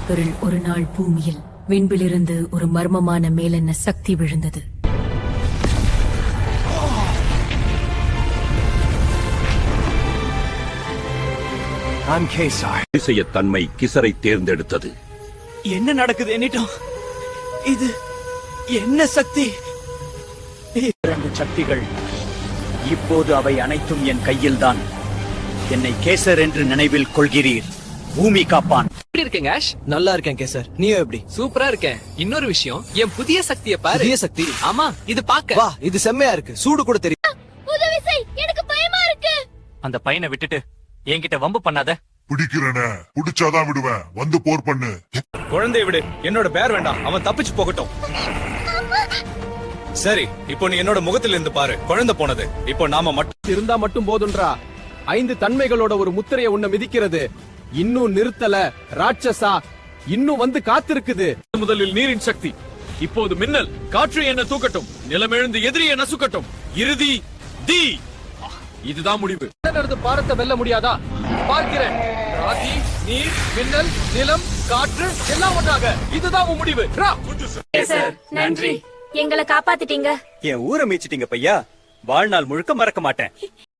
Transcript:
பேரில் ஒரு நாள் பூமியில் விண்பிலிருந்து ஒரு மர்மமான மேலென்ன சக்தி விழுந்தது. தன்மை கிசரை தேர்ந்தெடுத்தது. என்ன நடக்குது என்னிடம்? இது என்ன சக்தி? இரண்டு சக்திகள். இப்போது அவை அனைத்தும் என் கையில்தான். என்னை கேசர் என்று நினைவில் கொள்கிறீர். பூமி காப்பான். எப்படி இருக்கேங்க ஆஷ்? நல்லா இருக்கேன் கேசர். நீயோ எப்படி? சூப்பரா இருக்கேன். இன்னொரு விஷயம், என் புதிய சக்தியை பாரு. புதிய சக்தி? ஆமா, இது பாக்க. வா, இது செம்மையா இருக்கு. சூடு கூட தெரியும். உதவி செய், எனக்கு பயமா இருக்கு. அந்த பையனை விட்டுட்டு என்கிட்ட வம்பு பண்ணாத. பிடிக்கிறேனே, பிடிச்சாதான் விடுவேன். வந்து போர் பண்ணு. குழந்தையை விடு. என்னோட பேர் வேண்டாம். அவன் தப்பிச்சு போகட்டும். சரி, இப்போ நீ என்னோட முகத்தில் இருந்து பாரு. குழந்தை போனது. இப்போ நாம மட்டும் இருந்தா மட்டும் போதுன்றா. 5 தன்மைகளோட ஒரு முத்திரையை உன்னை மிதிக்கிறது. இன்னும் நிறுத்தல ராட்சசா. இன்னும் வந்து காத்திருக்குது. முதலில் நீரின் சக்தி, இப்போது மின்னல். காற்று என்ன தூக்கட்டும், நிலமெழுந்து எதிரியை நசுக்கட்டும். இறுதி தி. இதுதான் முடிவு. பாரத்தை வெல்ல முடியாதா? பார்க்கிறேன். ராதி, நீர், மின்னல், நிலம், காற்று எல்லாம் ஒன்றாக. இதுதான் உன் முடிவு. நன்றி, எங்களை காப்பாத்திட்டீங்க. என் ஊரை மீச்சிட்டீங்க பையா. வாழ்நாள் முழுக்க மறக்க மாட்டேன்.